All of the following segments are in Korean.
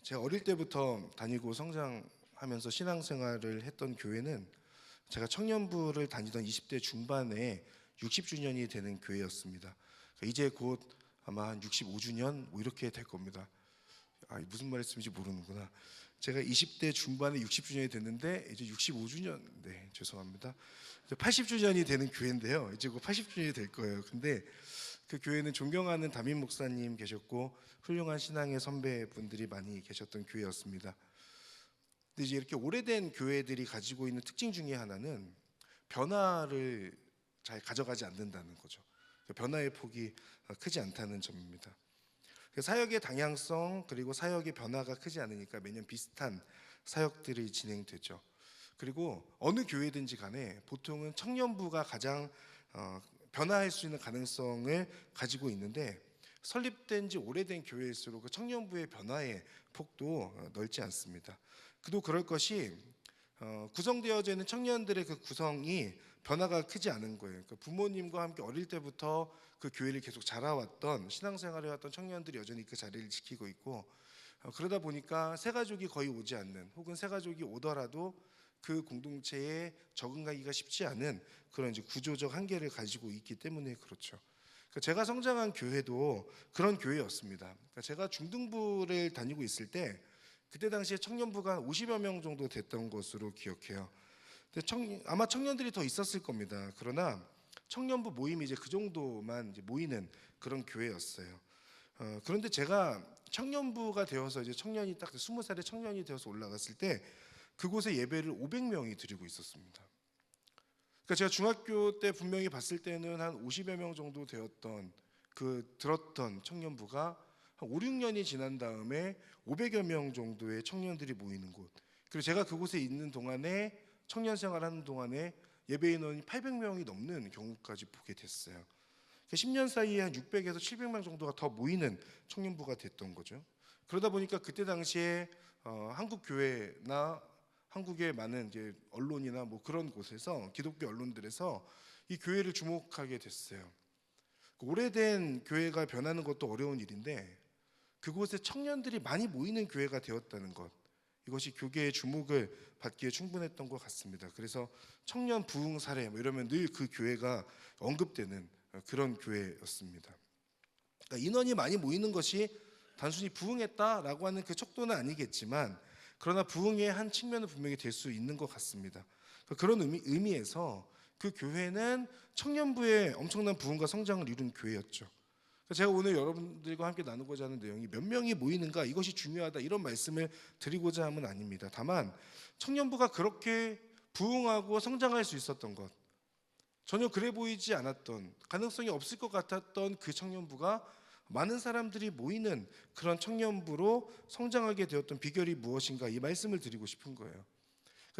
제가 어릴 때부터 다니고 성장하면서 신앙생활을 했던 교회는 제가 청년부를 다니던 20대 중반에 60주년이 되는 교회였습니다. 이제 곧 아마 한 65주년 뭐 이렇게 될 겁니다. 무슨 말씀인지 모르는구나. 제가 20대 중반에 60주년이 됐는데 이제 65주년, 네, 죄송합니다. 이제 80주년이 되는 교회인데요. 이제 곧 80주년이 될 거예요. 근데 그 교회는 존경하는 담임 목사님 계셨고 훌륭한 신앙의 선배분들이 많이 계셨던 교회였습니다. 근데 이제 이렇게 오래된 교회들이 가지고 있는 특징 중에 하나는 변화를 잘 가져가지 않는다는 거죠. 변화의 폭이 크지 않다는 점입니다. 사역의 방향성 그리고 사역의 변화가 크지 않으니까 매년 비슷한 사역들이 진행되죠. 그리고 어느 교회든지 간에 보통은 청년부가 가장 변화할 수 있는 가능성을 가지고 있는데 설립된 지 오래된 교회일수록 그 청년부의 변화의 폭도 넓지 않습니다. 그도 그럴 것이 구성되어져 있는 청년들의 그 구성이 변화가 크지 않은 거예요. 그러니까 부모님과 함께 어릴 때부터 그 교회를 계속 자라왔던 신앙생활을 해왔던 청년들이 여전히 그 자리를 지키고 있고 그러다 보니까 새 가족이 거의 오지 않는 혹은 새 가족이 오더라도 그 공동체에 적응하기가 쉽지 않은 그런 이제 구조적 한계를 가지고 있기 때문에 그렇죠. 그러니까 제가 성장한 교회도 그런 교회였습니다. 그러니까 제가 중등부를 다니고 있을 때 그때 당시에 청년부가 한 50여 명 정도 됐던 것으로 기억해요. 근데 아마 청년들이 더 있었을 겁니다. 그러나 청년부 모임이 이제 그 정도만 이제 모이는 그런 교회였어요. 그런데 제가 청년부가 되어서 이제 청년이 딱 20살에 청년이 되어서 올라갔을 때 그곳에 예배를 500명이 드리고 있었습니다. 그러니까 제가 중학교 때 분명히 봤을 때는 한 50여 명 정도 되었던 들었던 청년부가 한 5, 6년이 지난 다음에 500여 명 정도의 청년들이 모이는 곳. 그리고 제가 그곳에 있는 동안에 청년 생활하는 동안에 예배 인원이 800명이 넘는 경우까지 보게 됐어요. 10년 사이에 한 600에서 700명 정도가 더 모이는 청년부가 됐던 거죠. 그러다 보니까 그때 당시에 한국 교회나 한국의 많은 이제 언론이나 뭐 그런 곳에서 기독교 언론들에서 이 교회를 주목하게 됐어요. 오래된 교회가 변하는 것도 어려운 일인데 그곳에 청년들이 많이 모이는 교회가 되었다는 것, 이것이 교계의 주목을 받기에 충분했던 것 같습니다. 그래서 청년 부흥 사례 뭐 이러면 늘 그 교회가 언급되는 그런 교회였습니다. 그러니까 인원이 많이 모이는 것이 단순히 부흥했다라고 하는 그 척도는 아니겠지만 그러나 부흥의 한 측면은 분명히 될 수 있는 것 같습니다. 그런 의미에서 그 교회는 청년부의 엄청난 부흥과 성장을 이룬 교회였죠. 제가 오늘 여러분들과 함께 나누고자 하는 내용이 몇 명이 모이는가 이것이 중요하다 이런 말씀을 드리고자 함은 아닙니다. 다만 청년부가 그렇게 부흥하고 성장할 수 있었던 것, 전혀 그래 보이지 않았던 가능성이 없을 것 같았던 그 청년부가 많은 사람들이 모이는 그런 청년부로 성장하게 되었던 비결이 무엇인가 이 말씀을 드리고 싶은 거예요.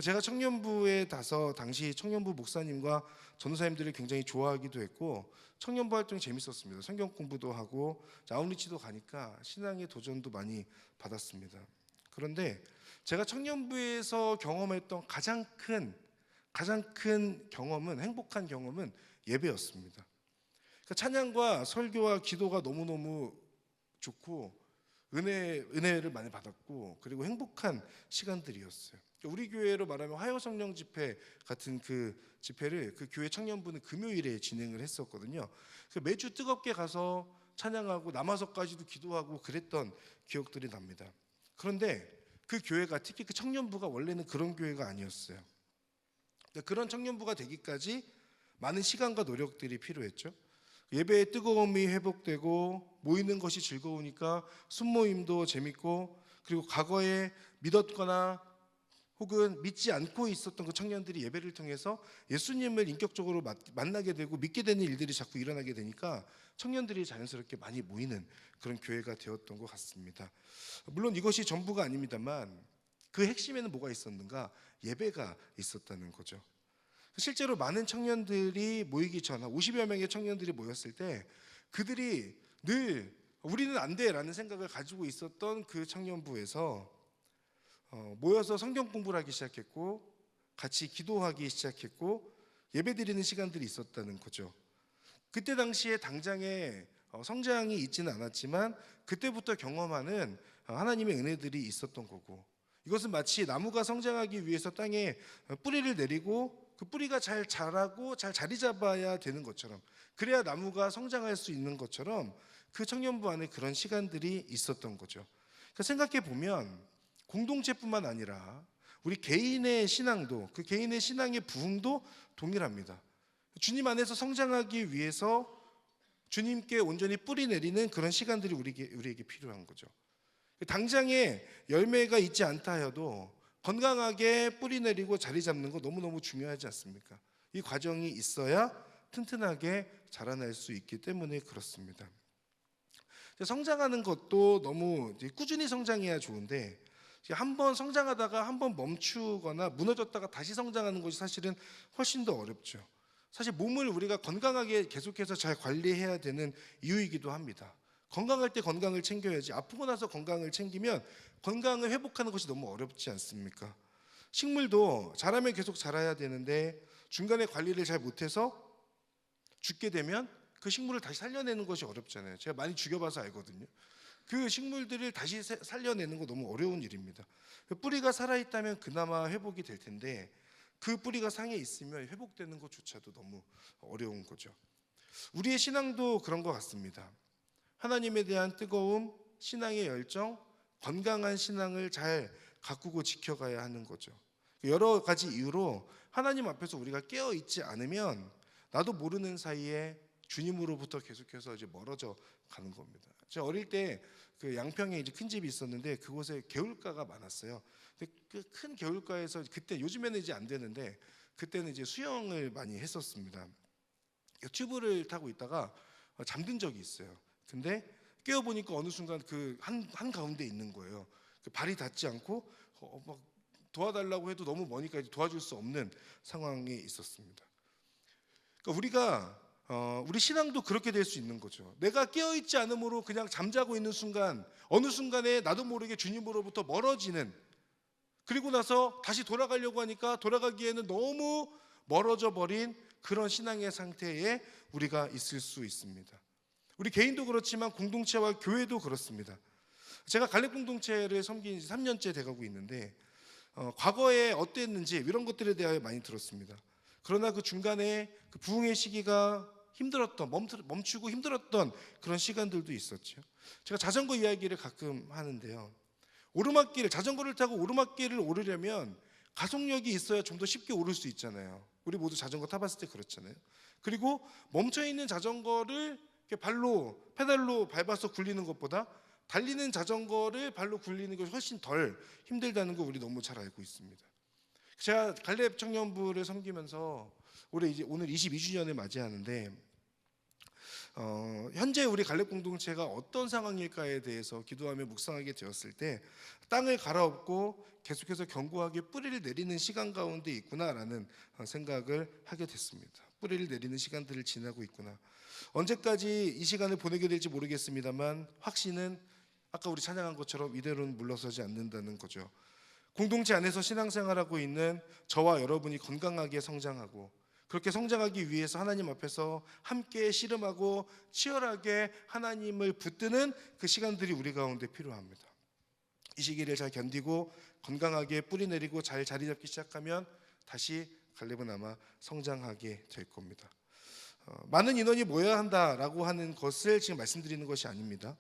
제가 청년부에 당시 청년부 목사님과 전도사님들을 굉장히 좋아하기도 했고 청년부 활동이 재밌었습니다. 성경 공부도 하고 아웃리치도 가니까 신앙의 도전도 많이 받았습니다. 그런데 제가 청년부에서 경험했던 가장 큰 경험은 행복한 경험은 예배였습니다. 그러니까 찬양과 설교와 기도가 너무너무 좋고 은혜를 많이 받았고 그리고 행복한 시간들이었어요. 우리 교회로 말하면 화요성령 집회 같은 그 집회를 그 교회 청년부는 금요일에 진행을 했었거든요. 매주 뜨겁게 가서 찬양하고 남아서까지도 기도하고 그랬던 기억들이 납니다. 그런데 그 교회가 특히 그 청년부가 원래는 그런 교회가 아니었어요. 그런 청년부가 되기까지 많은 시간과 노력들이 필요했죠. 예배의 뜨거움이 회복되고 모이는 것이 즐거우니까 순모임도 재밌고 그리고 과거에 믿었거나 혹은 믿지 않고 있었던 그 청년들이 예배를 통해서 예수님을 인격적으로 만나게 되고 믿게 되는 일들이 자꾸 일어나게 되니까 청년들이 자연스럽게 많이 모이는 그런 교회가 되었던 것 같습니다. 물론 이것이 전부가 아닙니다만 그 핵심에는 뭐가 있었는가? 예배가 있었다는 거죠. 실제로 많은 청년들이 모이기 전, 한 50여 명의 청년들이 모였을 때 그들이 늘 우리는 안 돼라는 생각을 가지고 있었던 그 청년부에서 모여서 성경 공부를 하기 시작했고 같이 기도하기 시작했고 예배드리는 시간들이 있었다는 거죠. 그때 당시에 당장에 성장이 있지는 않았지만 그때부터 경험하는 하나님의 은혜들이 있었던 거고, 이것은 마치 나무가 성장하기 위해서 땅에 뿌리를 내리고 그 뿌리가 잘 자라고 잘 자리 잡아야 되는 것처럼, 그래야 나무가 성장할 수 있는 것처럼 그 청년부 안에 그런 시간들이 있었던 거죠. 그러니까 생각해 보면 공동체뿐만 아니라 우리 개인의 신앙도, 그 개인의 신앙의 부흥도 동일합니다. 주님 안에서 성장하기 위해서 주님께 온전히 뿌리 내리는 그런 시간들이 우리에게 필요한 거죠. 당장에 열매가 있지 않다 해도 건강하게 뿌리 내리고 자리 잡는 거 너무너무 중요하지 않습니까? 이 과정이 있어야 튼튼하게 자라날 수 있기 때문에 그렇습니다. 성장하는 것도 너무 꾸준히 성장해야 좋은데, 한번 성장하다가 한번 멈추거나 무너졌다가 다시 성장하는 것이 사실은 훨씬 더 어렵죠. 사실 몸을 우리가 건강하게 계속해서 잘 관리해야 되는 이유이기도 합니다. 건강할 때 건강을 챙겨야지, 아프고 나서 건강을 챙기면 건강을 회복하는 것이 너무 어렵지 않습니까? 식물도 자라면 계속 자라야 되는데 중간에 관리를 잘 못해서 죽게 되면 그 식물을 다시 살려내는 것이 어렵잖아요. 제가 많이 죽여봐서 알거든요. 그 식물들을 다시 살려내는 거 너무 어려운 일입니다. 뿌리가 살아있다면 그나마 회복이 될 텐데 그 뿌리가 상해 있으면 회복되는 것조차도 너무 어려운 거죠. 우리의 신앙도 그런 것 같습니다. 하나님에 대한 뜨거움, 신앙의 열정, 건강한 신앙을 잘 가꾸고 지켜가야 하는 거죠. 여러 가지 이유로 하나님 앞에서 우리가 깨어 있지 않으면 나도 모르는 사이에 주님으로부터 계속해서 이제 멀어져 가는 겁니다. 제가 어릴 때 그 양평에 이제 큰 집이 있었는데 그곳에 개울가가 많았어요. 근데 그 큰 개울가에서 그때, 요즘에는 이제 안 되는데 그때는 이제 수영을 많이 했었습니다. 튜브를 타고 있다가 잠든 적이 있어요. 근데 깨어 보니까 어느 순간 그 한 가운데 있는 거예요. 발이 닿지 않고 막 도와달라고 해도 너무 머니까 도와줄 수 없는 상황에 있었습니다. 그러니까 우리 신앙도 그렇게 될 수 있는 거죠. 내가 깨어있지 않으므로 그냥 잠자고 있는 순간 어느 순간에 나도 모르게 주님으로부터 멀어지는, 그리고 나서 다시 돌아가려고 하니까 돌아가기에는 너무 멀어져 버린 그런 신앙의 상태에 우리가 있을 수 있습니다. 우리 개인도 그렇지만 공동체와 교회도 그렇습니다. 제가 갈렙 공동체를 섬긴 지 3년째 돼가고 있는데 과거에 어땠는지 이런 것들에 대하여 많이 들었습니다. 그러나 그 중간에 그 부흥의 시기가 힘들었던, 멈추고 힘들었던 그런 시간들도 있었죠. 제가 자전거 이야기를 가끔 하는데요. 자전거를 타고 오르막길을 오르려면 가속력이 있어야 좀 더 쉽게 오를 수 있잖아요. 우리 모두 자전거 타봤을 때 그렇잖아요. 그리고 멈춰있는 자전거를 페달로 밟아서 굴리는 것보다 달리는 자전거를 발로 굴리는 것이 훨씬 덜 힘들다는 거 우리 너무 잘 알고 있습니다. 제가 갈렙 청년부를 섬기면서 오늘 22주년을 맞이하는데 현재 우리 갈렙 공동체가 어떤 상황일까에 대해서 기도하며 묵상하게 되었을 때 땅을 갈아엎고 계속해서 견고하게 뿌리를 내리는 시간 가운데 있구나라는 생각을 하게 됐습니다. 뿌리를 내리는 시간들을 지나고 있구나. 언제까지 이 시간을 보내게 될지 모르겠습니다만 확신은 아까 우리 찬양한 것처럼 이대로는 물러서지 않는다는 거죠. 공동체 안에서 신앙생활하고 있는 저와 여러분이 건강하게 성장하고, 그렇게 성장하기 위해서 하나님 앞에서 함께 씨름하고 치열하게 하나님을 붙드는 그 시간들이 우리 가운데 필요합니다. 이 시기를 잘 견디고 건강하게 뿌리 내리고 잘 자리 잡기 시작하면 다시 갈렙은 아마 성장하게 될 겁니다. 많은 인원이 모여야 한다라고 하는 것을 지금 말씀드리는 것이 아닙니다.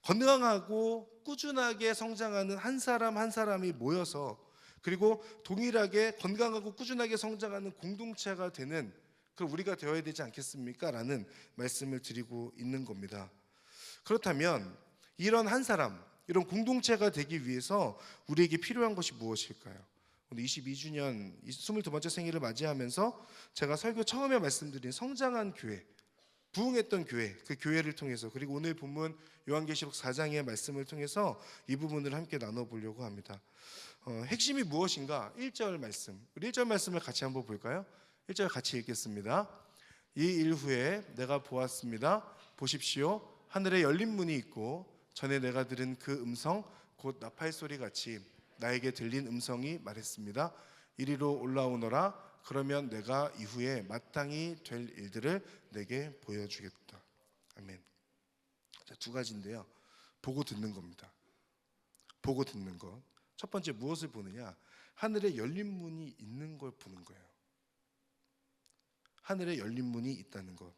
건강하고 꾸준하게 성장하는 한 사람 한 사람이 모여서, 그리고 동일하게 건강하고 꾸준하게 성장하는 공동체가 되는 그 우리가 되어야 되지 않겠습니까? 라는 말씀을 드리고 있는 겁니다. 그렇다면 이런 한 사람, 이런 공동체가 되기 위해서 우리에게 필요한 것이 무엇일까요? 오늘 22주년 22번째 생일을 맞이하면서 제가 설교 처음에 말씀드린 성장한 교회, 부흥했던 교회, 그 교회를 통해서, 그리고 오늘 본문 요한계시록 4장의 말씀을 통해서 이 부분을 함께 나눠보려고 합니다. 핵심이 무엇인가? 1절 말씀, 우리 1절 말씀을 같이 한번 볼까요? 1절 같이 읽겠습니다. 이 일 후에 내가 보았습니다. 보십시오, 하늘에 열린 문이 있고 전에 내가 들은 그 음성 곧 나팔 소리 같이 나에게 들린 음성이 말했습니다. 이리로 올라오너라. 그러면 내가 이후에 마땅히 될 일들을 내게 보여주겠다. 아멘. 자, 두 가지인데요. 보고 듣는 겁니다. 보고 듣는 것. 첫 번째 무엇을 보느냐? 하늘에 열린 문이 있는 걸 보는 거예요. 하늘에 열린 문이 있다는 것.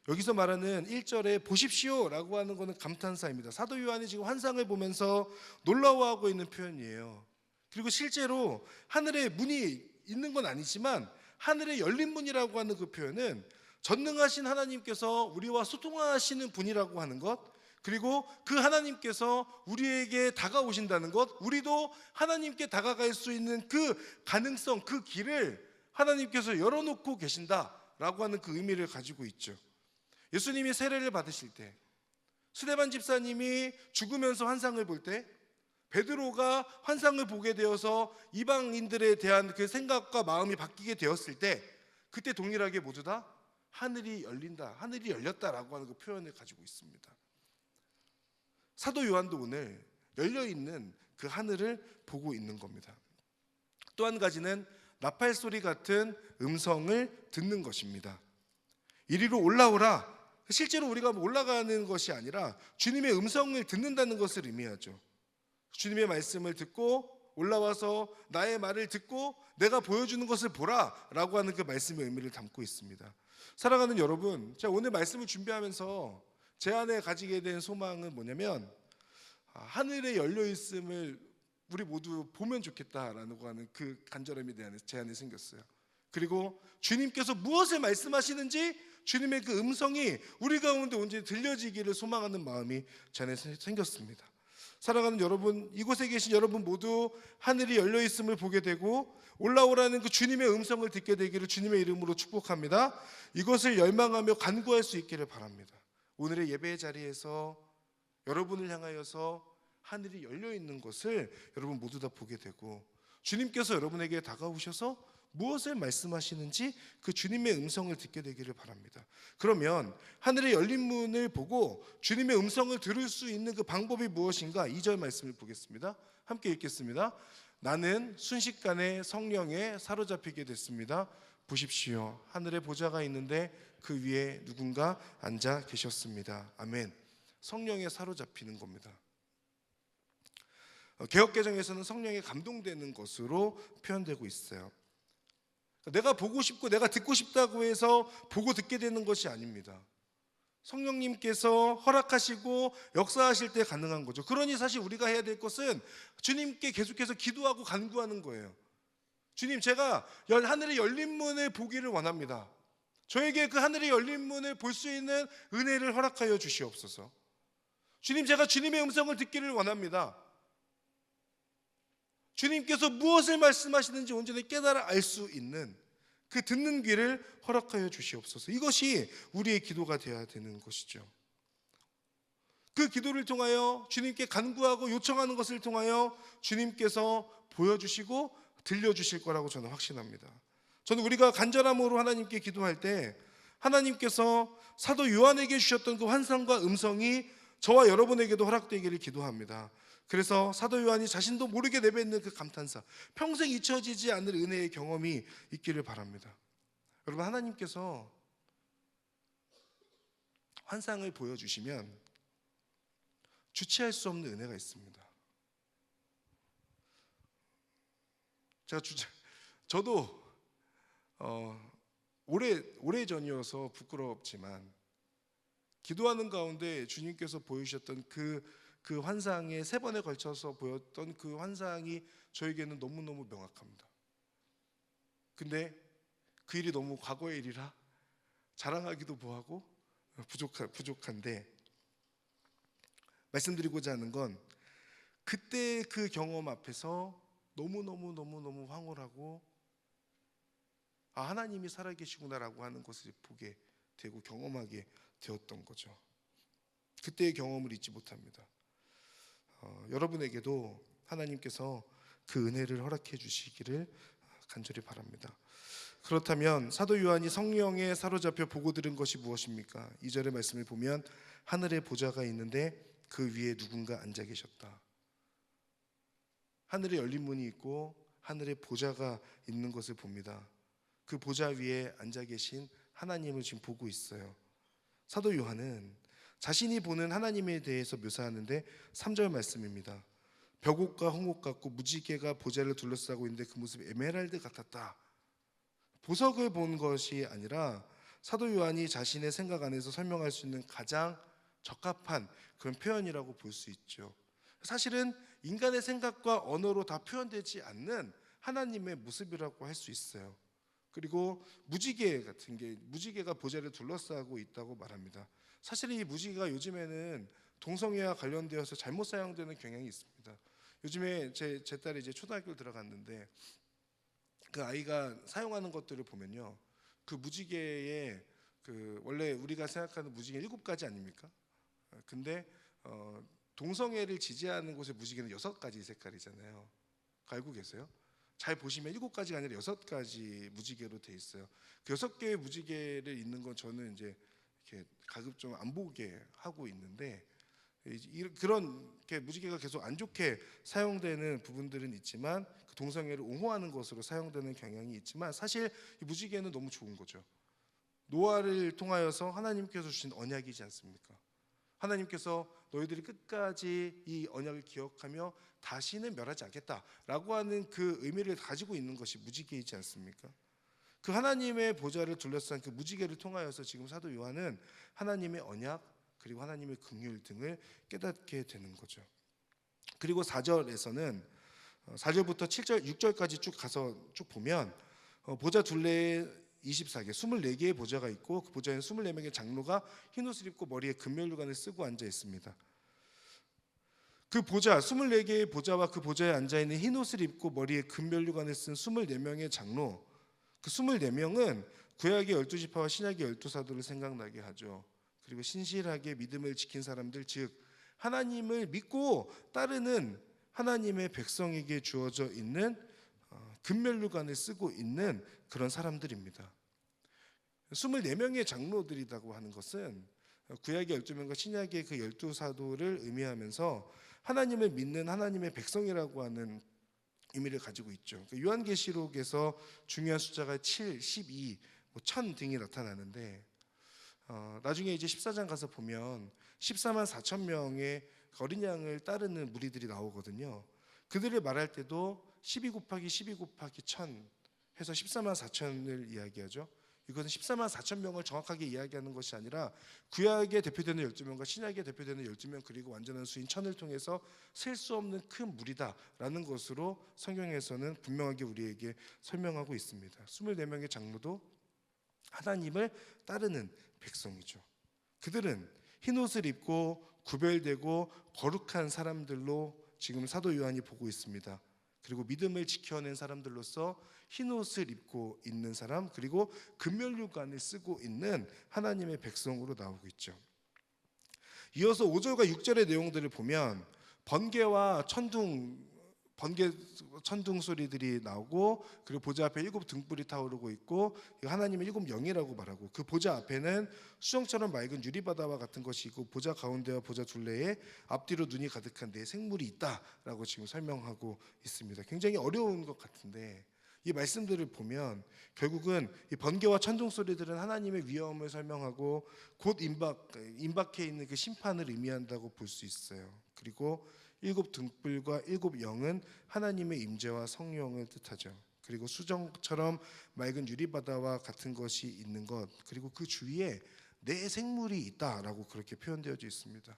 여기서 말하는 1절에 보십시오라고 하는 것은 감탄사입니다. 사도 요한이 지금 환상을 보면서 놀라워하고 있는 표현이에요. 그리고 실제로 하늘에 문이 있는 건 아니지만 하늘에 열린 문이라고 하는 그 표현은 전능하신 하나님께서 우리와 소통하시는 분이라고 하는 것, 그리고 그 하나님께서 우리에게 다가오신다는 것, 우리도 하나님께 다가갈 수 있는 그 가능성, 그 길을 하나님께서 열어놓고 계신다라고 하는 그 의미를 가지고 있죠. 예수님이 세례를 받으실 때, 스데반 집사님이 죽으면서 환상을 볼 때, 베드로가 환상을 보게 되어서 이방인들에 대한 그 생각과 마음이 바뀌게 되었을 때, 그때 동일하게 모두 다 하늘이 열린다, 하늘이 열렸다라고 하는 그 표현을 가지고 있습니다. 사도 요한도 오늘 열려있는 그 하늘을 보고 있는 겁니다. 또 한 가지는 나팔 소리 같은 음성을 듣는 것입니다. 이리로 올라오라. 실제로 우리가 올라가는 것이 아니라 주님의 음성을 듣는다는 것을 의미하죠. 주님의 말씀을 듣고 올라와서 나의 말을 듣고 내가 보여주는 것을 보라 라고 하는 그 말씀의 의미를 담고 있습니다. 사랑하는 여러분, 제가 오늘 말씀을 준비하면서 제 안에 가지게 된 소망은 뭐냐면, 하늘에 열려 있음을 우리 모두 보면 좋겠다라는 그 간절함이 제 안에 생겼어요. 그리고 주님께서 무엇을 말씀하시는지 주님의 그 음성이 우리 가운데 온전히 들려지기를 소망하는 마음이 제 안에 생겼습니다. 사랑하는 여러분, 이곳에 계신 여러분 모두 하늘이 열려 있음을 보게 되고 올라오라는 그 주님의 음성을 듣게 되기를 주님의 이름으로 축복합니다. 이것을 열망하며 간구할 수 있기를 바랍니다. 오늘의 예배의 자리에서 여러분을 향하여서 하늘이 열려 있는 것을 여러분 모두 다 보게 되고, 주님께서 여러분에게 다가오셔서 무엇을 말씀하시는지 그 주님의 음성을 듣게 되기를 바랍니다. 그러면 하늘의 열린 문을 보고 주님의 음성을 들을 수 있는 그 방법이 무엇인가? 2절 말씀을 보겠습니다. 함께 읽겠습니다. 나는 순식간에 성령에 사로잡히게 됐습니다. 보십시오. 하늘에 보좌가 있는데 그 위에 누군가 앉아 계셨습니다. 아멘. 성령에 사로잡히는 겁니다. 개역개정에서는 성령에 감동되는 것으로 표현되고 있어요. 내가 보고 싶고 내가 듣고 싶다고 해서 보고 듣게 되는 것이 아닙니다. 성령님께서 허락하시고 역사하실 때 가능한 거죠. 그러니 사실 우리가 해야 될 것은 주님께 계속해서 기도하고 간구하는 거예요. 주님, 제가 하늘의 열린 문을 보기를 원합니다. 저에게 그 하늘의 열린 문을 볼 수 있는 은혜를 허락하여 주시옵소서. 주님, 제가 주님의 음성을 듣기를 원합니다. 주님께서 무엇을 말씀하시는지 온전히 깨달아 알 수 있는 그 듣는 귀를 허락하여 주시옵소서. 이것이 우리의 기도가 되어야 되는 것이죠. 그 기도를 통하여 주님께 간구하고 요청하는 것을 통하여 주님께서 보여주시고 들려주실 거라고 저는 확신합니다. 저는 우리가 간절함으로 하나님께 기도할 때 하나님께서 사도 요한에게 주셨던 그 환상과 음성이 저와 여러분에게도 허락되기를 기도합니다. 그래서 사도 요한이 자신도 모르게 내뱉는 그 감탄사, 평생 잊혀지지 않을 은혜의 경험이 있기를 바랍니다. 여러분, 하나님께서 환상을 보여주시면 주체할 수 없는 은혜가 있습니다. 저도 오래 전이어서 부끄럽지만 기도하는 가운데 주님께서 보여주셨던 그 환상에 3번에 걸쳐서 보였던 그 환상이 저에게는 너무너무 명확합니다. 근데 그 일이 너무 과거의 일이라 자랑하기도 뭐하고 부족한데, 말씀드리고자 하는 건 그때 그 경험 앞에서 너무너무 황홀하고 하나님이 살아계시구나라고 하는 것을 보게 되고 경험하게 되었던 거죠. 그때의 경험을 잊지 못합니다. 여러분에게도 하나님께서 그 은혜를 허락해 주시기를 간절히 바랍니다. 그렇다면 사도 요한이 성령에 사로잡혀 보고 들은 것이 무엇입니까? 2절의 말씀을 보면 하늘에 보좌가 있는데 그 위에 누군가 앉아 계셨다. 하늘에 열린 문이 있고 하늘에 보좌가 있는 것을 봅니다. 그 보좌 위에 앉아 계신 하나님을 지금 보고 있어요. 사도 요한은 자신이 보는 하나님에 대해서 묘사하는데 3절 말씀입니다. 벽옥과 홍옥 같고 무지개가 보좌를 둘러싸고 있는데 그 모습이 에메랄드 같았다. 보석을 본 것이 아니라 사도 요한이 자신의 생각 안에서 설명할 수 있는 가장 적합한 그런 표현이라고 볼 수 있죠. 사실은 인간의 생각과 언어로 다 표현되지 않는 하나님의 모습이라고 할 수 있어요. 그리고 무지개 같은 게, 무지개가 보좌를 둘러싸고 있다고 말합니다. 사실은 이 무지개가 요즘에는 동성애와 관련되어서 잘못 사용되는 경향이 있습니다. 요즘에 제 딸이 이제 초등학교를 들어갔는데 그 아이가 사용하는 것들을 보면요, 그 무지개에 그 원래 우리가 생각하는 무지개 7가지 아닙니까? 근데 동성애를 지지하는 곳의 무지개는 6가지 색깔이잖아요. 알고 계세요? 잘 보시면 7가지가 아니라 6가지 무지개로 돼 있어요. 그 6개의 무지개를 있는 건 저는 이제 이렇게 가급 좀 안 보게 하고 있는데, 그런 무지개가 계속 안 좋게 사용되는 부분들은 있지만 그 동성애를 옹호하는 것으로 사용되는 경향이 있지만, 사실 이 무지개는 너무 좋은 거죠. 노아를 통하여서 하나님께서 주신 언약이지 않습니까? 하나님께서 너희들이 끝까지 이 언약을 기억하며 다시는 멸하지 않겠다라고 하는 그 의미를 가지고 있는 것이 무지개이지 않습니까? 그 하나님의 보좌를 둘러싼 그 무지개를 통하여서 지금 사도 요한은 하나님의 언약 그리고 하나님의 긍휼 등을 깨닫게 되는 거죠. 그리고 4절에서는 4절부터 7절, 6절까지 쭉 가서 쭉 보면 보좌 둘레에 24개, 24개의 보좌가 있고 그 보좌에는 24명의 장로가 흰옷을 입고 머리에 금면류관을 쓰고 앉아 있습니다. 그 보좌, 24개의 보좌와 그 보좌에 앉아있는 흰옷을 입고 머리에 금면류관을 쓴 24명의 장로, 그 24명은 구약의 12지파와 신약의 12사도를 생각나게 하죠. 그리고 신실하게 믿음을 지킨 사람들, 즉 하나님을 믿고 따르는 하나님의 백성에게 주어져 있는 금면류관을 쓰고 있는 그런 사람들입니다. 24명의 장로들이라고 하는 것은 구약의 12명과 신약의 그 12사도를 의미하면서 하나님을 믿는 하나님의 백성이라고 하는 의미를 가지고 있죠. 요한계시록에서 중요한 숫자가 7, 12, 1000 등이 나타나는데 나중에 이제 14장 가서 보면 14만 4천 명의 어린 양을 따르는 무리들이 나오거든요. 그들을 말할 때도 12 곱하기 12 곱하기 1000 해서 14만 4천을 이야기하죠. 이것은 14만 4천 명을 정확하게 이야기하는 것이 아니라 구약에 대표되는 12명과 신약에 대표되는 12명 그리고 완전한 수인 1000을 통해서 셀 수 없는 큰 무리다라는 것으로 성경에서는 분명하게 우리에게 설명하고 있습니다. 24명의 장로도 하나님을 따르는 백성이죠. 그들은 흰옷을 입고 구별되고 거룩한 사람들로 지금 사도 요한이 보고 있습니다. 그리고 믿음을 지켜낸 사람들로서 흰옷을 입고 있는 사람, 그리고 금면류관을 쓰고 있는 하나님의 백성으로 나오고 있죠. 이어서 5절과 6절의 내용들을 보면 번개와 천둥 소리들이 나오고, 그리고 보좌 앞에 7 등불이 타오르고 있고 하나님의 7 영이라고 말하고, 그 보좌 앞에는 수정처럼 맑은 유리바다와 같은 것이 있고 보좌 가운데와 보좌 둘레에 앞뒤로 눈이 가득한 네 생물이 있다라고 지금 설명하고 있습니다. 굉장히 어려운 것 같은데 이 말씀들을 보면 결국은 이 번개와 천둥 소리들은 하나님의 위엄을 설명하고 곧 임박해 있는 그 심판을 의미한다고 볼 수 있어요. 그리고 7 등불과 7 영은 하나님의 임재와 성령을 뜻하죠. 그리고 수정처럼 맑은 유리바다와 같은 것이 있는 것, 그리고 그 주위에 네 생물이 있다라고 그렇게 표현되어져 있습니다.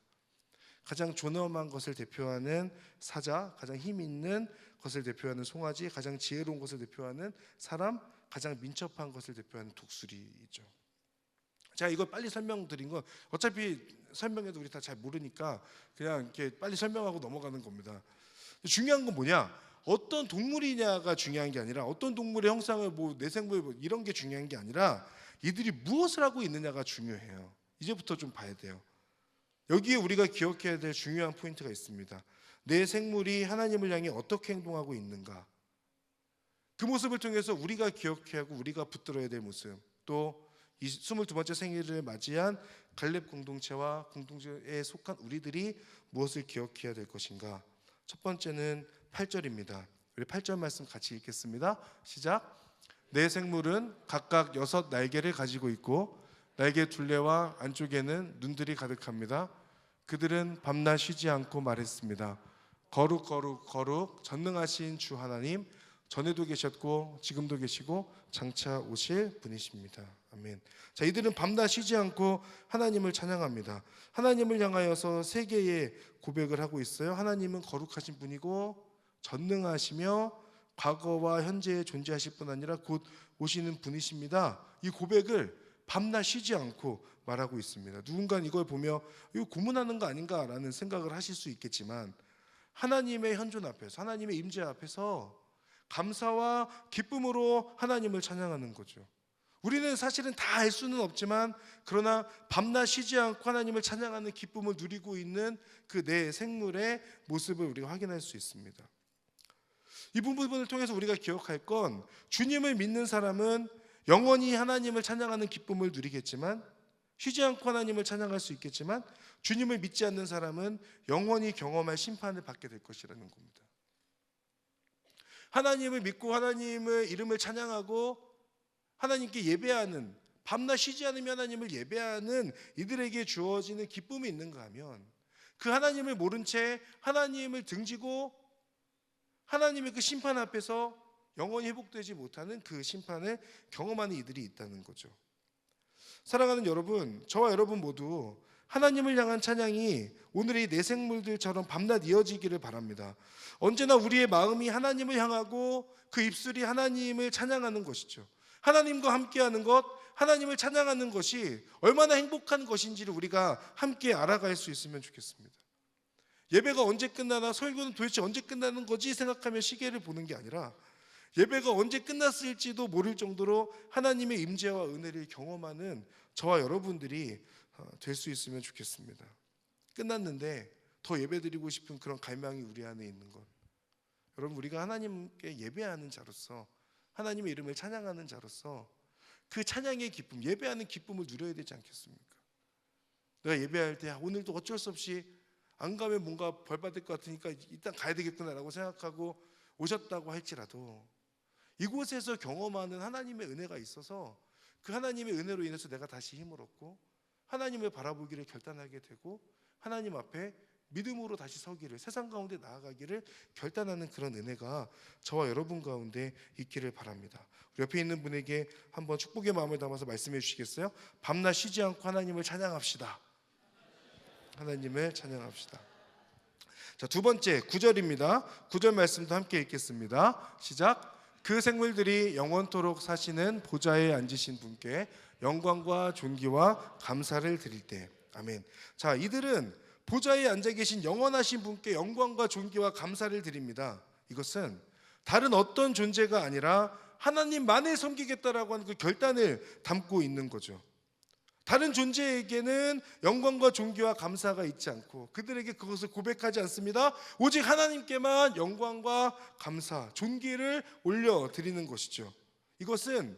가장 존엄한 것을 대표하는 사자, 가장 힘 있는 것을 대표하는 송아지, 가장 지혜로운 것을 대표하는 사람, 가장 민첩한 것을 대표하는 독수리죠. 제가 이걸 빨리 설명드린 건 어차피 설명해도 우리 다 잘 모르니까 그냥 이렇게 빨리 설명하고 넘어가는 겁니다. 중요한 건 뭐냐? 어떤 동물이냐가 중요한 게 아니라, 어떤 동물의 형상을 내생물 이런 게 중요한 게 아니라 이들이 무엇을 하고 있느냐가 중요해요. 이제부터 좀 봐야 돼요. 여기에 우리가 기억해야 될 중요한 포인트가 있습니다. 내 생물이 하나님을 향해 어떻게 행동하고 있는가, 그 모습을 통해서 우리가 기억해야 하고 우리가 붙들어야 될 모습, 또 이 22번째 생일을 맞이한 갈렙 공동체와 공동체에 속한 우리들이 무엇을 기억해야 될 것인가. 첫 번째는 8절입니다. 우리 8절 말씀 같이 읽겠습니다. 시작. 내 생물은 각각 6 날개를 가지고 있고 날개 둘레와 안쪽에는 눈들이 가득합니다. 그들은 밤낮 쉬지 않고 말했습니다. 거룩 거룩 거룩 전능하신 주 하나님, 전에도 계셨고 지금도 계시고 장차 오실 분이십니다. 아멘. 자, 이들은 밤낮 쉬지 않고 하나님을 찬양합니다. 하나님을 향하여서 세 개의 고백을 하고 있어요. 하나님은 거룩하신 분이고 전능하시며 과거와 현재에 존재하실 뿐 아니라 곧 오시는 분이십니다. 이 고백을 밤낮 쉬지 않고 말하고 있습니다. 누군가 이걸 보며 이거 고문하는 거 아닌가라는 생각을 하실 수 있겠지만, 하나님의 현존 앞에서, 하나님의 임재 앞에서 감사와 기쁨으로 하나님을 찬양하는 거죠. 우리는 사실은 다 알 수는 없지만, 그러나 밤낮 쉬지 않고 하나님을 찬양하는 기쁨을 누리고 있는 그 내 생물의 모습을 우리가 확인할 수 있습니다. 이 부분을 통해서 우리가 기억할 건, 주님을 믿는 사람은 영원히 하나님을 찬양하는 기쁨을 누리겠지만, 쉬지 않고 하나님을 찬양할 수 있겠지만, 주님을 믿지 않는 사람은 영원히 경험할 심판을 받게 될 것이라는 겁니다. 하나님을 믿고 하나님의 이름을 찬양하고 하나님께 예배하는, 밤낮 쉬지 않으며 하나님을 예배하는 이들에게 주어지는 기쁨이 있는가 하면, 그 하나님을 모른 채 하나님을 등지고 하나님의 그 심판 앞에서 영원히 회복되지 못하는 그 심판을 경험하는 이들이 있다는 거죠. 사랑하는 여러분, 저와 여러분 모두 하나님을 향한 찬양이 오늘의 내 생물들처럼 밤낮 이어지기를 바랍니다. 언제나 우리의 마음이 하나님을 향하고 그 입술이 하나님을 찬양하는 것이죠. 하나님과 함께하는 것, 하나님을 찬양하는 것이 얼마나 행복한 것인지를 우리가 함께 알아갈 수 있으면 좋겠습니다. 예배가 언제 끝나나, 설교는 도대체 언제 끝나는 거지 생각하며 시계를 보는 게 아니라, 예배가 언제 끝났을지도 모를 정도로 하나님의 임재와 은혜를 경험하는 저와 여러분들이 될 수 있으면 좋겠습니다. 끝났는데 더 예배드리고 싶은 그런 갈망이 우리 안에 있는 것. 여러분, 우리가 하나님께 예배하는 자로서, 하나님의 이름을 찬양하는 자로서 그 찬양의 기쁨, 예배하는 기쁨을 누려야 되지 않겠습니까? 내가 예배할 때 오늘도 어쩔 수 없이 안 가면 뭔가 벌 받을 것 같으니까 일단 가야 되겠구나라고 생각하고 오셨다고 할지라도, 이곳에서 경험하는 하나님의 은혜가 있어서 그 하나님의 은혜로 인해서 내가 다시 힘을 얻고 하나님을 바라보기를 결단하게 되고, 하나님 앞에 믿음으로 다시 서기를, 세상 가운데 나아가기를 결단하는 그런 은혜가 저와 여러분 가운데 있기를 바랍니다. 우리 옆에 있는 분에게 한번 축복의 마음을 담아서 말씀해 주시겠어요? 밤낮 쉬지 않고 하나님을 찬양합시다. 하나님을 찬양합시다. 자, 두 번째 9절입니다. 9절 말씀도 함께 읽겠습니다. 시작. 그 생물들이 영원토록 사시는 보좌에 앉으신 분께 영광과 존귀와 감사를 드릴 때. 아멘. 자, 이들은 보좌에 앉아 계신 영원하신 분께 영광과 존귀와 감사를 드립니다. 이것은 다른 어떤 존재가 아니라 하나님만을 섬기겠다라고 하는 그 결단을 담고 있는 거죠. 다른 존재에게는 영광과 존귀와 감사가 있지 않고 그들에게 그것을 고백하지 않습니다. 오직 하나님께만 영광과 감사, 존귀를 올려드리는 것이죠. 이것은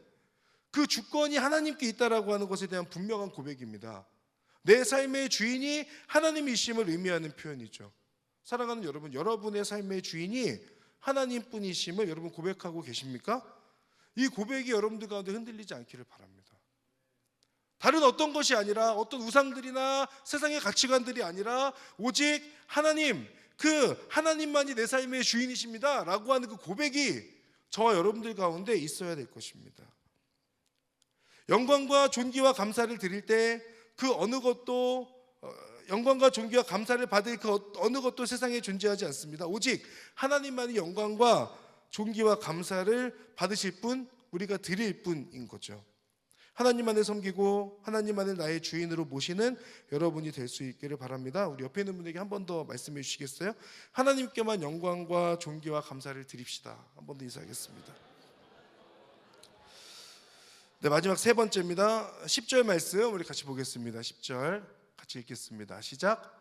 그 주권이 하나님께 있다라고 하는 것에 대한 분명한 고백입니다. 내 삶의 주인이 하나님이심을 의미하는 표현이죠. 사랑하는 여러분, 여러분의 삶의 주인이 하나님뿐이심을 여러분 고백하고 계십니까? 이 고백이 여러분들 가운데 흔들리지 않기를 바랍니다. 다른 어떤 것이 아니라, 어떤 우상들이나 세상의 가치관들이 아니라 오직 하나님, 그 하나님만이 내 삶의 주인이십니다 라고 하는 그 고백이 저와 여러분들 가운데 있어야 될 것입니다. 영광과 존귀와 감사를 드릴 때 그 어느 것도, 영광과 존귀와 감사를 받을 그 어느 것도 세상에 존재하지 않습니다. 오직 하나님만이 영광과 존귀와 감사를 받으실 뿐, 우리가 드릴 뿐인 거죠. 하나님만을 섬기고 하나님만을 나의 주인으로 모시는 여러분이 될 수 있기를 바랍니다. 우리 옆에 있는 분에게 한 번 더 말씀해 주시겠어요? 하나님께만 영광과 존귀와 감사를 드립시다. 한 번 더 인사하겠습니다. 네, 마지막 세 번째입니다. 10절 말씀 우리 같이 보겠습니다. 10절 같이 읽겠습니다. 시작.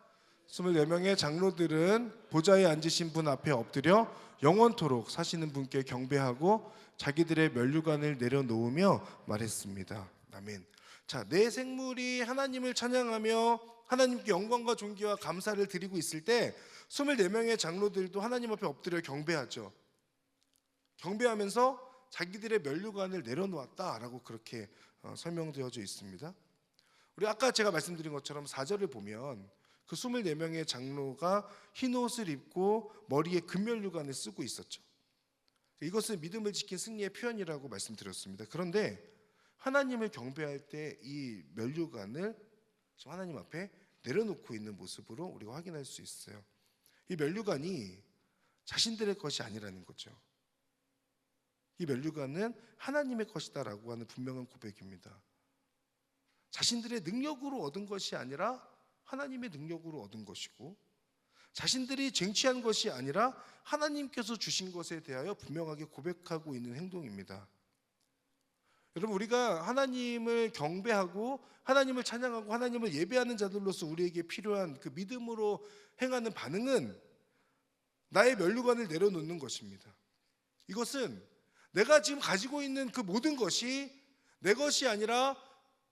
24명의 장로들은 보좌에 앉으신 분 앞에 엎드려 영원토록 사시는 분께 경배하고 자기들의 면류관을 내려놓으며 말했습니다. 아멘. 자, 내 생물이 하나님을 찬양하며 하나님께 영광과 존귀와 감사를 드리고 있을 때 24명의 장로들도 하나님 앞에 엎드려 경배하죠. 경배하면서 자기들의 면류관을 내려놓았다라고 그렇게 설명되어져 있습니다. 우리 아까 제가 말씀드린 것처럼 4절을 보면 그 24명의 장로가 흰 옷을 입고 머리에 금면류관을 쓰고 있었죠. 이것은 믿음을 지킨 승리의 표현이라고 말씀드렸습니다. 그런데 하나님을 경배할 때 이 면류관을 하나님 앞에 내려놓고 있는 모습으로 우리가 확인할 수 있어요. 이 면류관이 자신들의 것이 아니라는 거죠. 이 면류관은 하나님의 것이다라고 하는 분명한 고백입니다. 자신들의 능력으로 얻은 것이 아니라 하나님의 능력으로 얻은 것이고, 자신들이 쟁취한 것이 아니라 하나님께서 주신 것에 대하여 분명하게 고백하고 있는 행동입니다. 여러분, 우리가 하나님을 경배하고 하나님을 찬양하고 하나님을 예배하는 자들로서 우리에게 필요한 그 믿음으로 행하는 반응은 나의 면류관을 내려놓는 것입니다. 이것은 내가 지금 가지고 있는 그 모든 것이 내 것이 아니라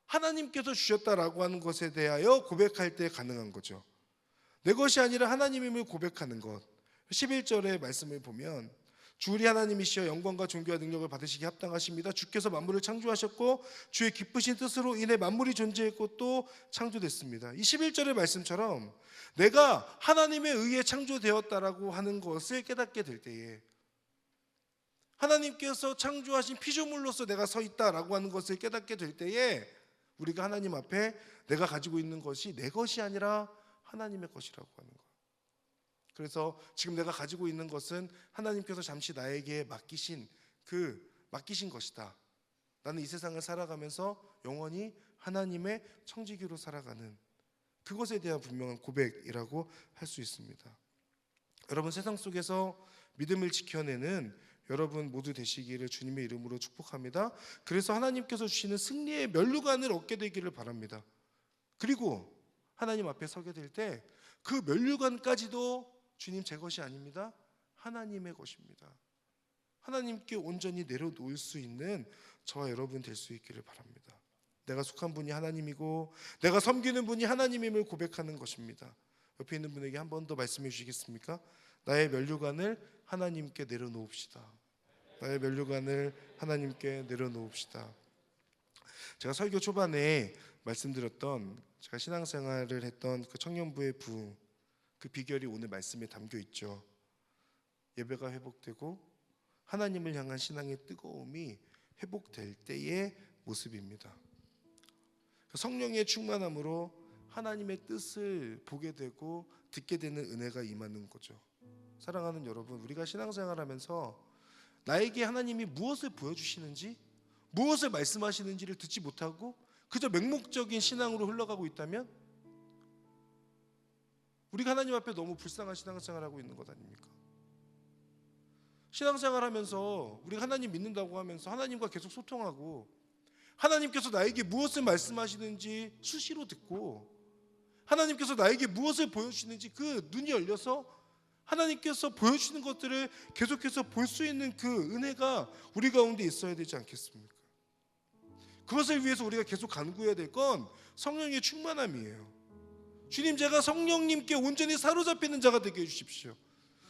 하나님께서 주셨다라고 하는 것에 대하여 고백할 때 가능한 거죠. 내 것이 아니라 하나님임을 고백하는 것. 11절의 말씀을 보면 주 우리 하나님이시여 영광과 존귀와 능력을 받으시기 합당하십니다. 주께서 만물을 창조하셨고 주의 기쁘신 뜻으로 인해 만물이 존재했고 또 창조됐습니다. 이 11절의 말씀처럼 내가 하나님에 의해 창조되었다라고 하는 것을 깨닫게 될 때에, 하나님께서 창조하신 피조물로서 내가 서 있다라고 하는 것을 깨닫게 될 때에 우리가 하나님 앞에 내가 가지고 있는 것이 내 것이 아니라 하나님의 것이라고 하는 것. 그래서 지금 내가 가지고 있는 것은 하나님께서 잠시 나에게 맡기신 것이다. 나는 이 세상을 살아가면서 영원히 하나님의 청지기로 살아가는 그것에 대한 분명한 고백이라고 할 수 있습니다. 여러분, 세상 속에서 믿음을 지켜내는 여러분 모두 되시기를 주님의 이름으로 축복합니다. 그래서 하나님께서 주시는 승리의 면류관을 얻게 되기를 바랍니다. 그리고 하나님 앞에 서게 될 때 그 면류관까지도 주님 제 것이 아닙니다. 하나님의 것입니다. 하나님께 온전히 내려놓을 수 있는 저와 여러분 될 수 있기를 바랍니다. 내가 속한 분이 하나님이고 내가 섬기는 분이 하나님임을 고백하는 것입니다. 옆에 있는 분에게 한 번 더 말씀해 주시겠습니까? 나의 면류관을 하나님께 내려놓읍시다. 나의 면류관을 하나님께 내려놓읍시다. 제가 설교 초반에 말씀드렸던 제가 신앙생활을 했던 그 청년부의 그 비결이 오늘 말씀에 담겨 있죠. 예배가 회복되고 하나님을 향한 신앙의 뜨거움이 회복될 때의 모습입니다. 성령의 충만함으로 하나님의 뜻을 보게 되고 듣게 되는 은혜가 임하는 거죠. 사랑하는 여러분, 우리가 신앙생활하면서 나에게 하나님이 무엇을 보여주시는지, 무엇을 말씀하시는지를 듣지 못하고 그저 맹목적인 신앙으로 흘러가고 있다면 우리가 하나님 앞에 너무 불쌍한 신앙생활하고 있는 것 아닙니까? 신앙생활하면서 우리가 하나님 믿는다고 하면서 하나님과 계속 소통하고 하나님께서 나에게 무엇을 말씀하시는지 수시로 듣고 하나님께서 나에게 무엇을 보여주시는지 그 눈이 열려서 하나님께서 보여주시는 것들을 계속해서 볼 수 있는 그 은혜가 우리 가운데 있어야 되지 않겠습니까? 그것을 위해서 우리가 계속 간구해야 될 건 성령의 충만함이에요. 주님, 제가 성령님께 온전히 사로잡히는 자가 되게 해주십시오.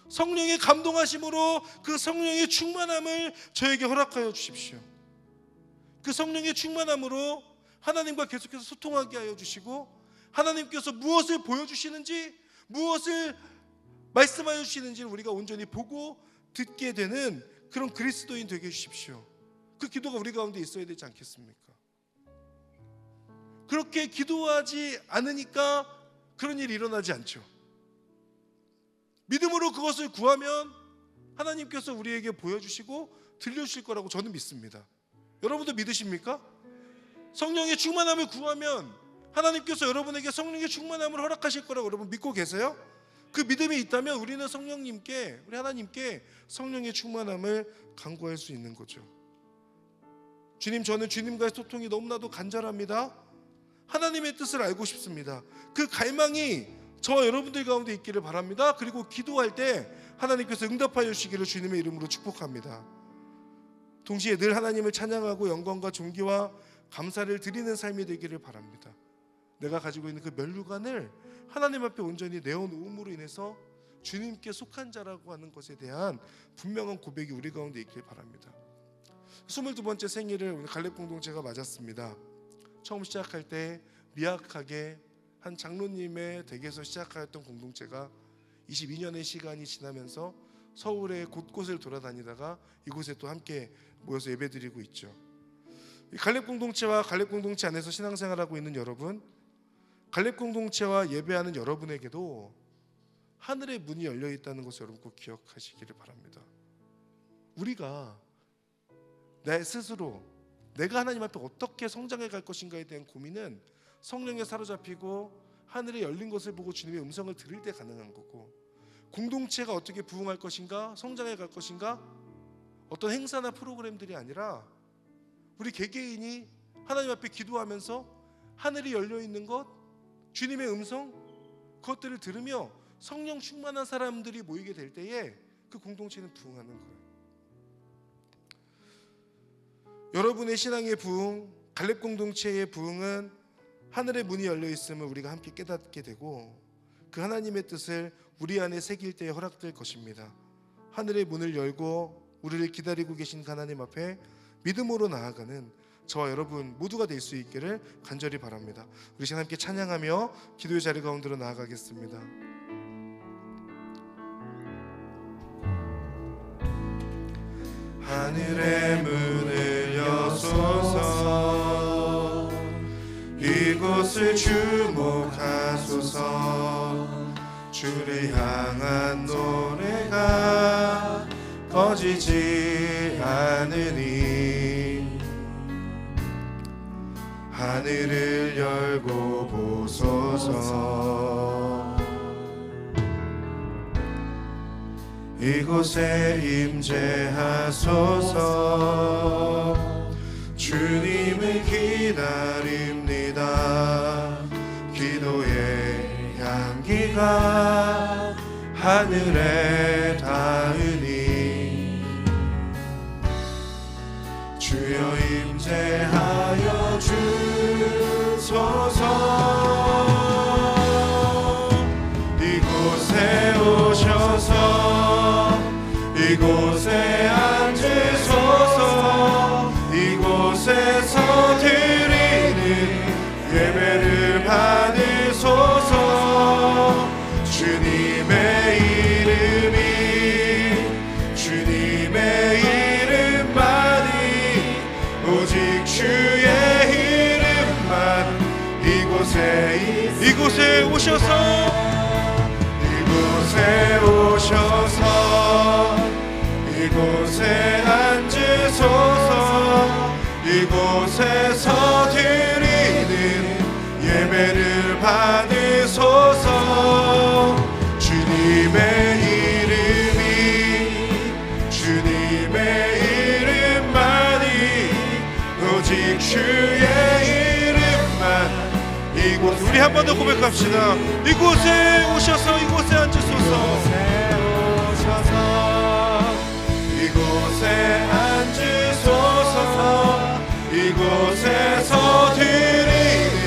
성령의 감동하심으로 그 성령의 충만함을 저에게 허락하여 주십시오. 그 성령의 충만함으로 하나님과 계속해서 소통하게 하여 주시고 하나님께서 무엇을 보여주시는지 무엇을 말씀하여 주시는지를 우리가 온전히 보고 듣게 되는 그런 그리스도인 되게 해주십시오. 그 기도가 우리 가운데 있어야 되지 않겠습니까? 그렇게 기도하지 않으니까 그런 일이 일어나지 않죠. 믿음으로 그것을 구하면 하나님께서 우리에게 보여주시고 들려주실 거라고 저는 믿습니다. 여러분도 믿으십니까? 성령의 충만함을 구하면 하나님께서 여러분에게 성령의 충만함을 허락하실 거라고 여러분 믿고 계세요? 그 믿음이 있다면 우리는 성령님께, 우리 하나님께 성령의 충만함을 간구할 수 있는 거죠. 주님, 저는 주님과의 소통이 너무나도 간절합니다. 하나님의 뜻을 알고 싶습니다. 그 갈망이 저와 여러분들 가운데 있기를 바랍니다. 그리고 기도할 때 하나님께서 응답하여 주시기를 주님의 이름으로 축복합니다. 동시에 늘 하나님을 찬양하고 영광과 존귀와 감사를 드리는 삶이 되기를 바랍니다. 내가 가지고 있는 그 면류관을 하나님 앞에 온전히 내어놓음으로 인해서 주님께 속한 자라고 하는 것에 대한 분명한 고백이 우리 가운데 있길 바랍니다. 22번째 생일을 오늘 갈렙 공동체가 맞았습니다. 처음 시작할 때 미약하게 한 장로님의 댁에서 시작하였던 공동체가 22년의 시간이 지나면서 서울의 곳곳을 돌아다니다가 이곳에 또 함께 모여서 예배드리고 있죠. 갈렙 공동체와 갈렙 공동체 안에서 신앙생활하고 있는 여러분, 갈렙 공동체와 예배하는 여러분에게도 하늘의 문이 열려 있다는 것을 여러분 꼭 기억하시기를 바랍니다. 우리가 내 스스로 내가 하나님 앞에 어떻게 성장해 갈 것인가에 대한 고민은 성령에 사로잡히고 하늘에 열린 것을 보고 주님의 음성을 들을 때 가능한 거고, 공동체가 어떻게 부흥할 것인가, 성장해 갈 것인가, 어떤 행사나 프로그램들이 아니라 우리 개개인이 하나님 앞에 기도하면서 하늘이 열려 있는 것, 주님의 음성, 그것들을 들으며 성령 충만한 사람들이 모이게 될 때에 그 공동체는 부흥하는 거예요. 여러분의 신앙의 부흥, 갈렙 공동체의 부흥은 하늘의 문이 열려 있음을 우리가 함께 깨닫게 되고 그 하나님의 뜻을 우리 안에 새길 때에 허락될 것입니다. 하늘의 문을 열고 우리를 기다리고 계신 하나님 앞에 믿음으로 나아가는 저와 여러분 모두가 될 수 있기를 간절히 바랍니다. 우리 시간 함께 찬양하며 기도의 자리 가운데로 나아가겠습니다. 하늘의 문을 여소서, 이곳을 주목하소서. 주를 향한 노래가 꺼지지 않으니 하늘을 열고 보소서. 이곳에 임재하소서. 주님을 기다립니다. 기도의 향기가 하늘에 닿으니 주여 임재하여 주소서. 이곳에 오셔서 이곳에 앉으소서. 이곳에서 드리는 예배를 받으소서. 주님의 이름만이 오직 주의 이름만 이곳에 오셔서 이곳에 앉으소서. 이곳에서 드리는 예배를 받으소서. 주님의 이름만이 오직 주의 이름만 우리 한 번 더 고백합시다. 이곳에 오셔서 이곳에 앉으소서. 이곳에 앉으소서. 이곳에서 드리는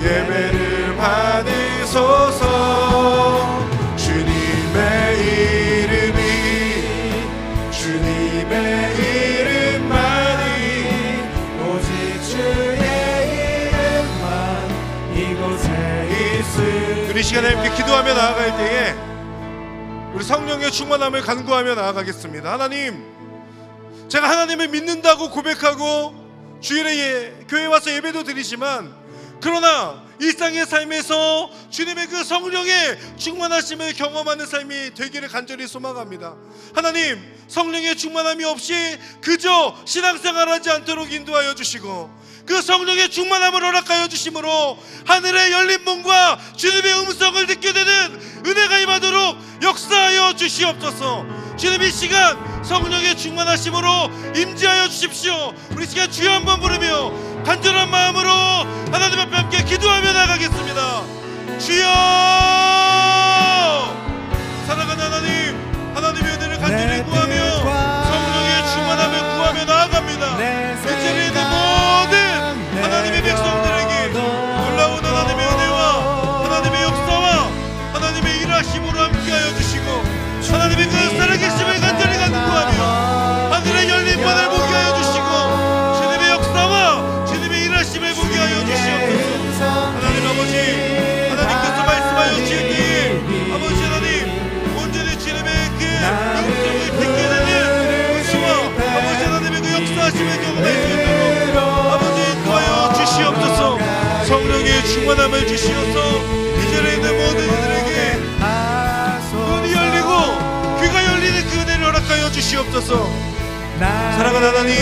예배를 받으소서. 주님의 이름만이 오직 주의 이름만 이곳에 있음. 우리 시간에 함께 기도하며 나아갈 때에 우리 성령의 충만함을 간구하며 나아가겠습니다. 하나님, 제가 하나님을 믿는다고 고백하고 주일에 교회 와서 예배도 드리지만, 그러나 일상의 삶에서 주님의 그 성령의 충만하심을 경험하는 삶이 되기를 간절히 소망합니다. 하나님, 성령의 충만함이 없이 그저 신앙생활하지 않도록 인도하여 주시고 그 성령의 충만함을 허락하여 주심으로 하늘의 열린 문과 주님의 음성을 듣게 되는 은혜가 임하도록 역사하여 주시옵소서. 주님, 이 시간 성령의 충만하심으로 임재하여 주십시오. 우리 시간 주여 한번 부르며 간절한 마음으로 하나님 앞에 함께 기도하며 나가겠습니다. 주여! 사랑하는 하나님, 하나님의 은혜를 간절히 구하며 성령의 충만함을 구하며 나아갑니다. 이 자리에 있는 모든 하나님의 백성들에게 놀라운 하나님의 은혜와 하나님의 역사와 하나님의 일하심으로 함께하여 주시고 하나님의 그 살아계심을 간절히 간구하며 하늘의 열린 문을 보게 하여 주시고 주님의 역사와 주님의 일하심을 보게 하여 주시옵소서. 충만함을 주시어서 이 자리에 있는 모든 이들에게 눈이 열리고 귀가 열리는 그 은혜를 허락하여 주시옵소서. 사랑하는 하나님, 이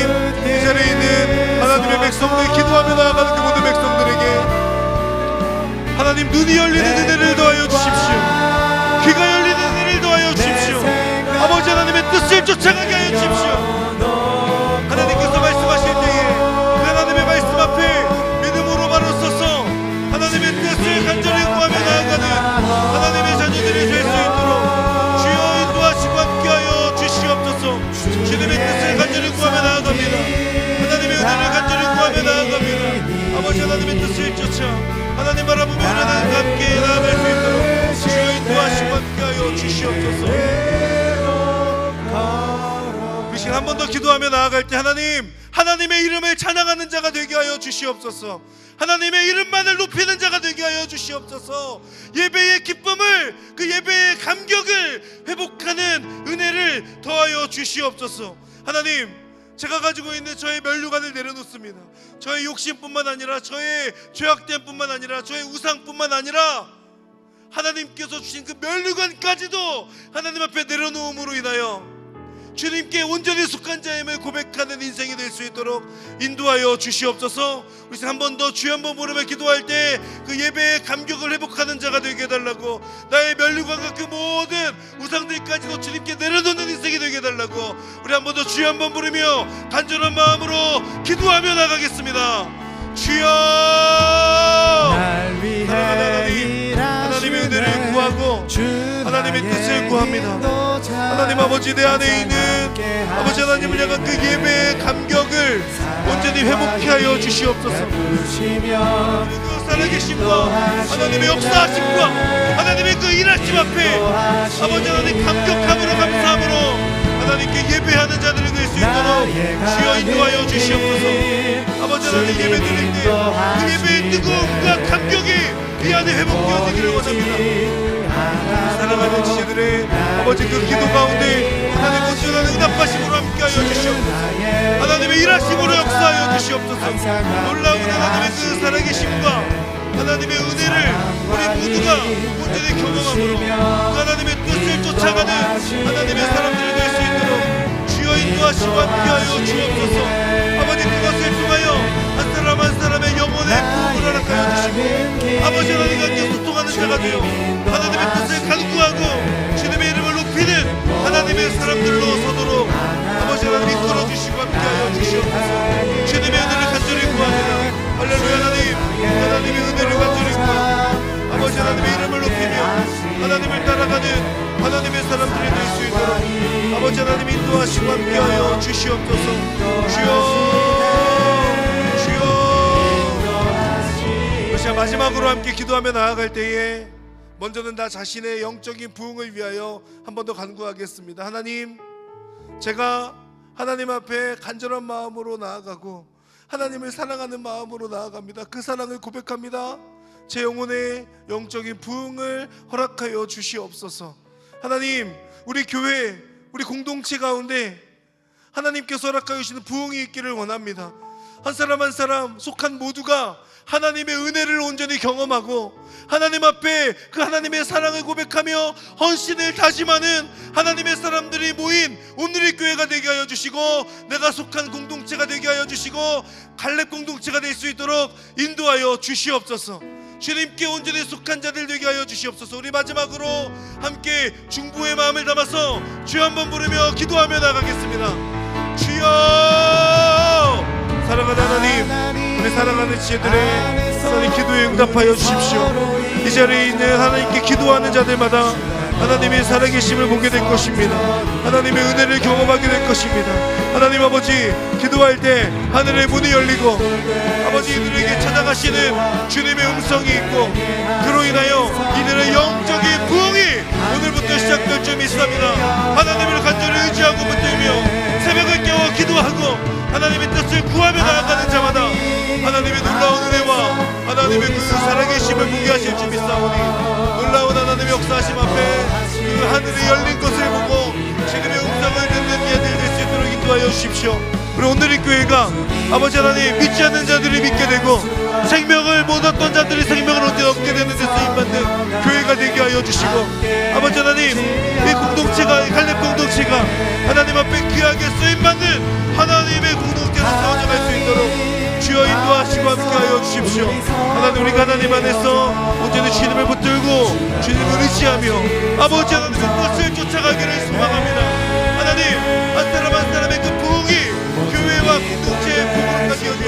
자리에 있는 하나님의 백성들, 기도하며 나아가는 그 모든 백성들에게 하나님 눈이 열리는 은혜를 더하여 주십시오. 귀가 열리는 은혜를 더하여 주십시오. 아버지 하나님의 뜻을 쫓아가게 하여 주십시오. 하나님께서 말씀하실 때에 하나님의 말씀 앞에 믿음으로 바로 서서 하나님의 뜻을 간절히 구하며 나아가는 하나님의 자녀들이 될 수 있도록 주여 인도하시고 함께하여 주시옵소서. 주님의 뜻을 간절히 구하며 나아갑니다. 하나님의 은혜를 간절히 구하며 나아갑니다. 아버지 하나님의 뜻을 쫓아 하나님 바라보며 하나님과 함께 나아갈 수 있도록 주여 인도하시고 함께하여 주시옵소서. 우리 시간 한 번 더 기도하며 나아갈 때 하나님의 이름을 찬양하는 자가 되게 하여 주시옵소서. 하나님의 이름만을 높이는 자가 되게 하여 주시옵소서. 예배의 기쁨을, 그 예배의 감격을 회복하는 은혜를 더하여 주시옵소서. 하나님, 제가 가지고 있는 저의 면류관을 내려놓습니다. 저의 욕심뿐만 아니라 저의 죄악됨뿐만 아니라 저의 우상뿐만 아니라 하나님께서 주신 그 면류관까지도 하나님 앞에 내려놓음으로 인하여 주님께 온전히 속한 자임을 고백하는 인생이 될 수 있도록 인도하여 주시옵소서. 우리 한 번 더 주여 한번 부르며 기도할 때 그 예배의 감격을 회복하는 자가 되게 해달라고, 나의 면류관과 그 모든 우상들까지도 주님께 내려놓는 인생이 되게 해달라고 우리 한 번 더 주여 한번 부르며 간절한 마음으로 기도하며 나가겠습니다. 주여, 사랑하는 하나님, 하나님의 은혜를 구하고 하나님의 뜻을 구합니다. 하나님 아버지, 내 안에 있는 아버지 하나님을 향한 그 예배의 감격을 온전히 회복케 하여 주시옵소서. 그 살아계심과 하나님의 역사하심과 하나님의 그 일하심 앞에 아버지 하나님 감격함으로 감사함으로 하나님께 예배하는 자들이 될 수 있도록 주여 인도하여 주시옵소서. 아버지 하나님, 예배 드릴 때 그 예배의 뜨거움과 감격이 이 안에 회복되어지기를 원합니다. 사랑하는 지체들의 아버지 그 기도 가운데 하나님 온전한 응답하심으로 함께하여 주시옵소서. 하나님의 일하심으로 역사하여 주시옵소서. 놀라운 하나님의 그 살아계심과 하나님의 은혜를 우리 모두가 온전히 경험함으로 그 하나님의 뜻을 쫓아가는 하나님의 사람들이 될 수 있도록 주여 인도하시고 함께하여 주옵소서. 아버지, 그것을 통하여 한 사람 한 사람의 영혼의 부흥을 허락하여 주시고 아버지 하나님과 함께 소통하는 자가 되어 하나님의 뜻을 간구하고 주님의 이름을 높이는 하나님의 사람들로 서도록 아버지 하나님 이끌어 주시고 함께하여 주시옵소서. 주님의 은혜를 간절히 구합니다. 할렐루야. 하나님의 은혜를 간절히 구하고 아버지 하나님의 이름을 높이며 하나님을 따라가는 하나님의 사람들이 될 수 있도록 아버지 하나님 인도하시고 함께하여 주시옵소서. 주여, 주여. 마지막으로 함께 기도하며 나아갈 때에 먼저는 나 자신의 영적인 부흥을 위하여 한 번 더 간구하겠습니다. 하나님, 제가 하나님 앞에 간절한 마음으로 나아가고 하나님을 사랑하는 마음으로 나아갑니다. 그 사랑을 고백합니다. 제 영혼의 영적인 부흥을 허락하여 주시옵소서. 하나님, 우리 교회, 우리 공동체 가운데 하나님께서 허락하여 주시는 부흥이 있기를 원합니다. 한 사람 한 사람 속한 모두가 하나님의 은혜를 온전히 경험하고 하나님 앞에 그 하나님의 사랑을 고백하며 헌신을 다짐하는 하나님의 사람들이 모인 오늘의 교회가 되게 하여 주시고 내가 속한 공동체가 되게 하여 주시고 갈렙 공동체가 될 수 있도록 인도하여 주시옵소서. 주님께 온전히 속한 자들 되게 하여 주시옵소서. 우리 마지막으로 함께 중보의 마음을 담아서 주여 한번 부르며 기도하며 나가겠습니다. 주여, 사랑하는 하나님, 우리 사랑하는 지혜들의 하나님 기도에 응답하여 주십시오. 이 자리에 있는 하나님께 기도하는 자들마다 하나님의 살아계심을 보게 될 것입니다. 하나님의 은혜를 경험하게 될 것입니다. 하나님 아버지, 기도할 때 하늘의 문이 열리고 아버지 이들에게 찾아가시는 주님의 음성이 있고 그로 인하여 이들의 영적인 부흥이 오늘부터 시작될 줄 믿습니다. 하나님을 간절히 의지하고 붙들며 새벽을 깨워 기도하고 하나님의 뜻을 구하며 나아가는 자마다 하나님의 놀라운 은혜와 하나님의 그 살아계심을 보게 하실 줄 믿사오니 놀라운 하나님의 역사하심 앞에 그 하늘이 열린 것을 보고 주님의 음성을 듣는 이들 될 수 있도록 인도하여 주십시오. 우리 오늘의 교회가 아버지 하나님 믿지 않는 자들이 믿게 되고 생명을 못 얻던 자들이 생명을 얻게 되는 데 쓰임받는 교회가 되게 하여 주시고 아버지 하나님 이 공동체가 이 갈렙 공동체가 하나님 앞에 귀하게 쓰임받는 하나님의 공동체로 세워져갈 수 있도록 주여 인도하시고 함께하여 주십시오. 하나님 우리가 하나님 안에서 온전히 주님을 붙들고 주님을 의지하며 아버지 하나님의 뜻을 쫓아가기를 소망합니다. 하나님 한 사람 한 사람의 그 부흥이 교회와 공동체의 부흥까지 이어질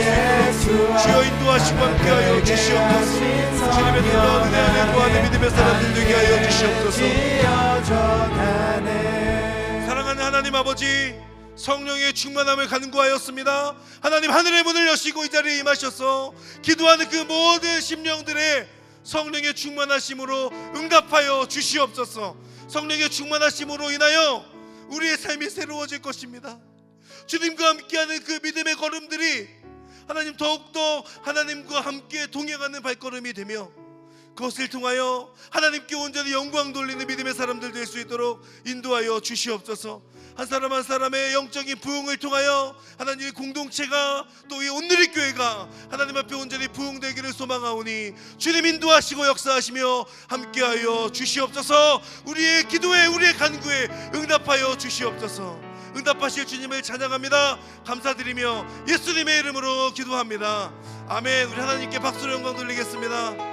수 있도록 주여 인도하시고 함께하여 주시옵소서. 주님의 놀라운 은혜 안에 구하는 믿음의 사람들 되게 하여 주시옵소서. 사랑하는 하나님 아버지, 성령의 충만함을 간구하였습니다. 하나님 하늘의 문을 여시고 이 자리에 임하셔서 기도하는 그 모든 심령들의 성령의 충만하심으로 응답하여 주시옵소서. 성령의 충만하심으로 인하여 우리의 삶이 새로워질 것입니다. 주님과 함께하는 그 믿음의 걸음들이 하나님 더욱더 하나님과 함께 동행하는 발걸음이 되며 그것을 통하여 하나님께 온전히 영광 돌리는 믿음의 사람들 될 수 있도록 인도하여 주시옵소서. 한 사람 한 사람의 영적인 부흥을 통하여 하나님의 공동체가 또 이 온누리 교회가 하나님 앞에 온전히 부흥되기를 소망하오니 주님 인도하시고 역사하시며 함께하여 주시옵소서. 우리의 기도에 우리의 간구에 응답하여 주시옵소서. 응답하실 주님을 찬양합니다. 감사드리며 예수님의 이름으로 기도합니다. 아멘. 우리 하나님께 박수로 영광 돌리겠습니다.